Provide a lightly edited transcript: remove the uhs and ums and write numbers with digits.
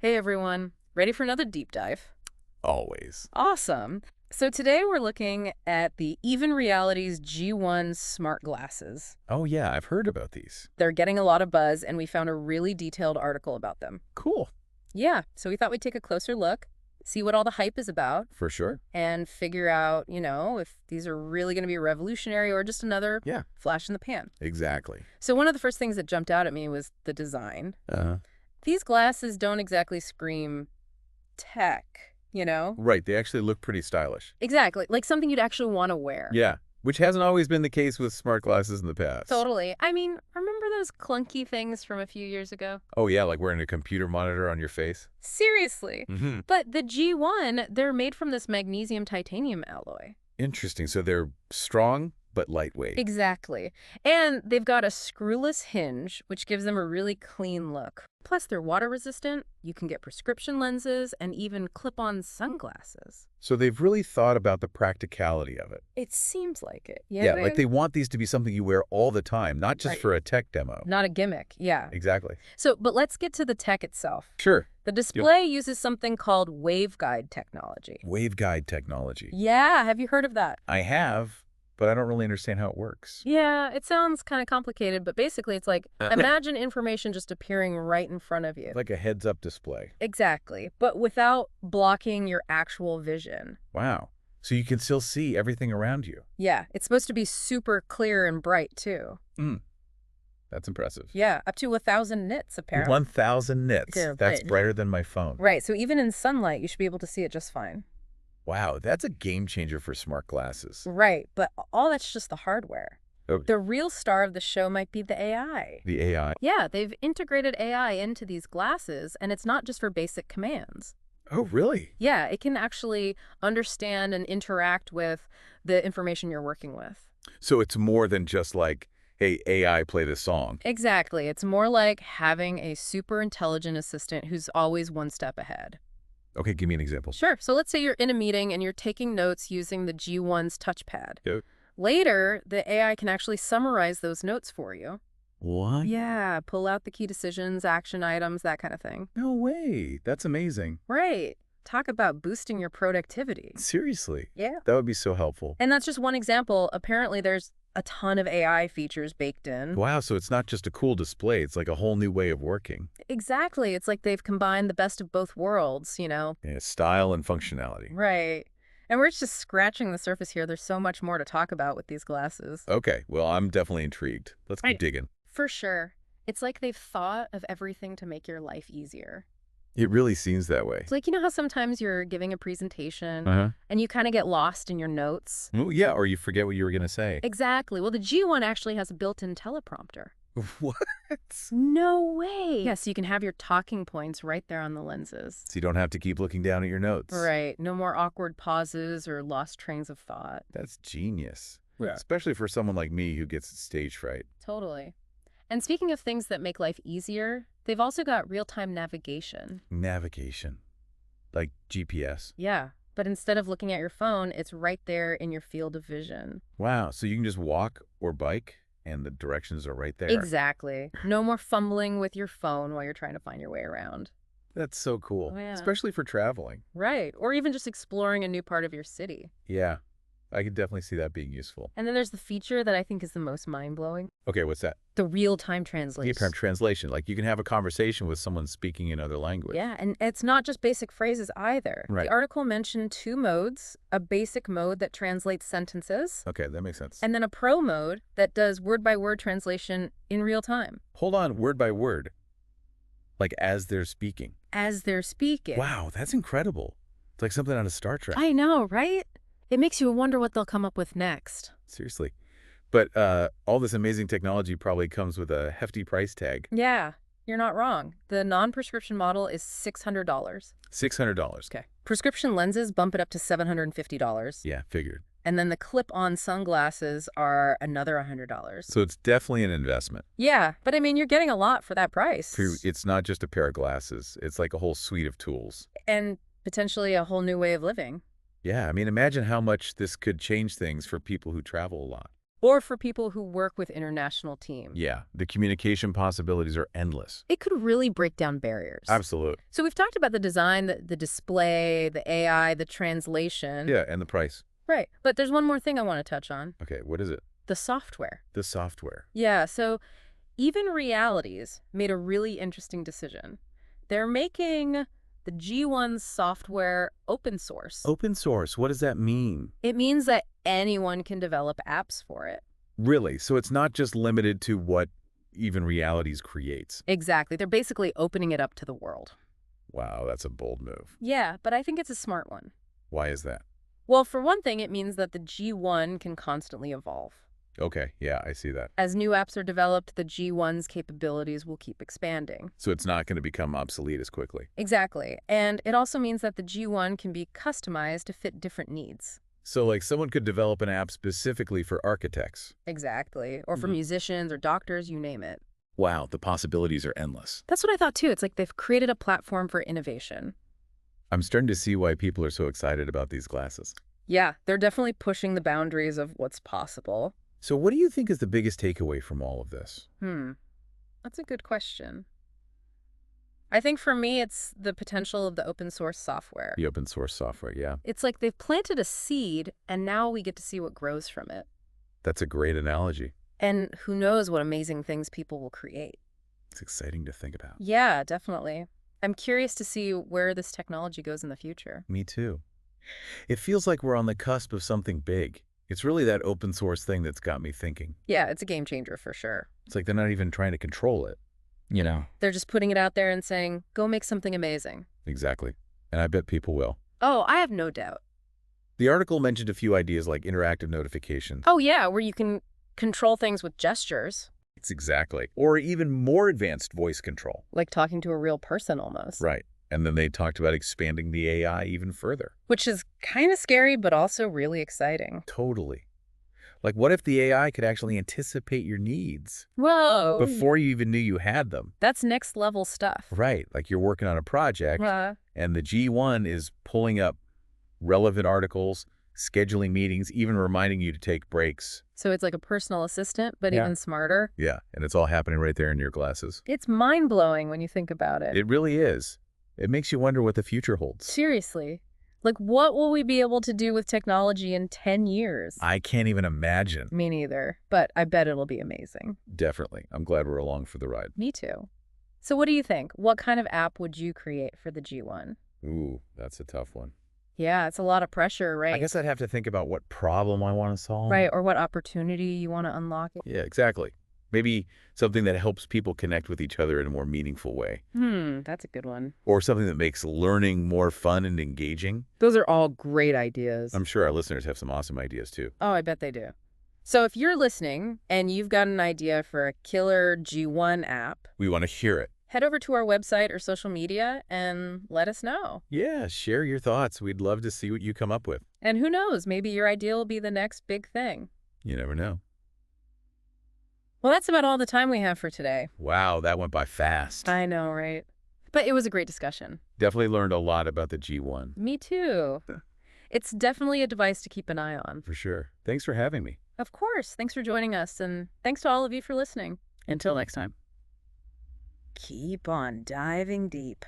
Hey everyone, ready for another deep dive? Always. Awesome. So today we're looking at the Even Realities G1 smart glasses. Oh, yeah, I've heard about these. They're getting a lot of buzz, and we found a really detailed article about them. Cool. Yeah, so we thought we'd take a closer look, see what all the hype is about, For sure. and figure out, if these are really going to be revolutionary or just another Yeah, flash in the pan. exactly. So one of the first things that jumped out at me was the design. Uh-huh. These glasses don't exactly scream tech. Right, they actually look pretty stylish. Exactly. Like something you'd actually want to wear. Yeah, which hasn't always been the case with smart glasses in the past. Totally. I mean, remember those clunky things from a few years ago? Oh, yeah, like wearing a computer monitor on your face? Seriously. Mm-hmm. But the G1, they're made from this magnesium titanium alloy. Interesting. So they're strong, but lightweight. Exactly. And they've got a screwless hinge, which gives them a really clean look. Plus, they're water resistant, you can get prescription lenses, and even clip-on sunglasses. So they've really thought about the practicality of it. It seems like it. Yeah, like they want these to be something you wear all the time, not just Right. for a tech demo. Not a gimmick, yeah. Exactly. But let's get to the tech itself. Sure. The display uses something called waveguide technology. Waveguide technology. Yeah, have you heard of that? I have, but I don't really understand how it works. Yeah, it sounds kind of complicated, but basically it's like imagine information just appearing right in front of you. Like a heads-up display. Exactly, but without blocking your actual vision. Wow. So you can still see everything around you. Yeah, it's supposed to be super clear and bright too. That's impressive. Yeah, up to 1,000 nits apparently. 1,000 nits. Yeah, That's right. brighter than my phone. Right, so even in sunlight, you should be able to see it just fine. Wow, that's a game changer for smart glasses. Right, but all that's just the hardware. Oh. The real star of the show might be the AI. The AI. Yeah, they've integrated AI into these glasses, and it's not just for basic commands. Oh, really? Yeah, it can actually understand and interact with the information you're working with. So it's more than just like, hey, AI, play this song. Exactly. It's more like having a super intelligent assistant who's always one step ahead. Okay, give me an example. Sure. So let's say you're in a meeting and you're taking notes using the G1's touchpad. Yep. Later, the AI can actually summarize those notes for you. What? Yeah, pull out the key decisions, action items, that kind of thing. No way. That's amazing. Right. Talk about boosting your productivity. Seriously. Yeah. That would be so helpful. And that's just one example. Apparently, there's a ton of AI features baked in. Wow, so it's not just a cool display. It's like a whole new way of working. Exactly. It's like they've combined the best of both worlds. Yeah, style and functionality. Right. And we're just scratching the surface here. There's so much more to talk about with these glasses. Okay, well, I'm definitely intrigued. Let's keep Right. digging. For sure. It's like they've thought of everything to make your life easier. It really seems that way. It's like, how sometimes you're giving a presentation Uh-huh. and you kind of get lost in your notes? Oh, yeah, or you forget what you were going to say. Exactly. Well, the G1 actually has a built-in teleprompter. What? No way. Yeah, so you can have your talking points right there on the lenses. So you don't have to keep looking down at your notes. Right. No more awkward pauses or lost trains of thought. That's genius. Yeah. Especially for someone like me who gets stage fright. Totally. And speaking of things that make life easier, they've also got real-time navigation. Navigation. Like GPS. Yeah, but instead of looking at your phone, it's right there in your field of vision. Wow, so you can just walk or bike and the directions are right there. Exactly. No more fumbling with your phone while you're trying to find your way around. That's so cool. Oh, yeah. Especially for traveling. Right. Or even just exploring a new part of your city. Yeah, I could definitely see that being useful. And then there's the feature that I think is the most mind-blowing. Okay, what's that? The real-time translation. Real-time translation. Like you can have a conversation with someone speaking another language. Yeah, and it's not just basic phrases either. Right. The article mentioned two modes, a basic mode that translates sentences, Okay, that makes sense. and then a pro mode that does word-by-word translation in real time. Hold on, word by word. Like as they're speaking. As they're speaking. Wow, that's incredible. It's like something out of Star Trek. I know, right? It makes you wonder what they'll come up with next. Seriously. But all this amazing technology probably comes with a hefty price tag. Yeah, you're not wrong. The non-prescription model is $600. $600. Okay. Prescription lenses bump it up to $750. Yeah, figured. And then the clip-on sunglasses are another $100. So it's definitely an investment. Yeah, but I mean, you're getting a lot for that price. It's not just a pair of glasses. It's like a whole suite of tools. And potentially a whole new way of living. Yeah, I mean, imagine how much this could change things for people who travel a lot. or for people who work with international teams. Yeah, the communication possibilities are endless. It could really break down barriers. Absolute. So we've talked about the design, the display, the AI, the translation. Yeah, and the price. Right. But there's one more thing I want to touch on. Okay, what is it? The software. The software. Yeah, so Even Realities made a really interesting decision. They're making the G1 software open source. Open source, what does that mean? It means that anyone can develop apps for it. Really? So it's not just limited to what Even Realities creates? Exactly. They're basically opening it up to the world. Wow, that's a bold move. Yeah, but I think it's a smart one. Why is that? Well, for one thing, it means that the G1 can constantly evolve. Okay, yeah, I see that. As new apps are developed, the G1's capabilities will keep expanding. So it's not going to become obsolete as quickly. Exactly. And it also means that the G1 can be customized to fit different needs. So like someone could develop an app specifically for architects. Exactly. Or for musicians or doctors, you name it. Wow, the possibilities are endless. That's what I thought too. It's like they've created a platform for innovation. I'm starting to see why people are so excited about these glasses. Yeah, they're definitely pushing the boundaries of what's possible. So what do you think is the biggest takeaway from all of this? That's a good question. I think for me, it's the potential of the open source software. The open source software, yeah. It's like they've planted a seed, and now we get to see what grows from it. That's a great analogy. And who knows what amazing things people will create. It's exciting to think about. Yeah, definitely. I'm curious to see where this technology goes in the future. Me too. It feels like we're on the cusp of something big. It's really that open source thing that's got me thinking. Yeah, it's a game changer for sure. It's like they're not even trying to control it. You know? They're just putting it out there and saying, go make something amazing. Exactly. And I bet people will. Oh, I have no doubt. The article mentioned a few ideas like interactive notifications. Oh, yeah, where you can control things with gestures. It's exactly. Or even more advanced voice control. Like talking to a real person almost. Right. And then they talked about expanding the AI even further. Which is kind of scary, but also really exciting. Totally. Like, what if the AI could actually anticipate your needs Whoa. before you even knew you had them? That's next level stuff. Right. Like you're working on a project and the G1 is pulling up relevant articles, scheduling meetings, even reminding you to take breaks. So it's like a personal assistant, but Yeah. even smarter. Yeah. And it's all happening right there in your glasses. It's mind-blowing when you think about it. It really is. It makes you wonder what the future holds. Seriously. Like, what will we be able to do with technology in 10 years? I can't even imagine. Me neither, but I bet it'll be amazing. Definitely. I'm glad we're along for the ride. Me too. So what do you think? What kind of app would you create for the G1? Ooh, that's a tough one. Yeah, it's a lot of pressure, right? I guess I'd have to think about what problem I want to solve. Right, or what opportunity you want to unlock. Yeah, exactly. Maybe something that helps people connect with each other in a more meaningful way. That's a good one. Or something that makes learning more fun and engaging. Those are all great ideas. I'm sure our listeners have some awesome ideas too. Oh, I bet they do. So if you're listening and you've got an idea for a killer G1 app, We want to hear it. head over to our website or social media and let us know. Yeah, share your thoughts. We'd love to see what you come up with. And who knows, maybe your idea will be the next big thing. You never know. Well, that's about all the time we have for today. Wow, that went by fast. I know, right? But it was a great discussion. Definitely learned a lot about the G1. Me too. It's definitely a device to keep an eye on. For sure. Thanks for having me. Of course. Thanks for joining us, and thanks to all of you for listening. Until next time. Keep on diving deep.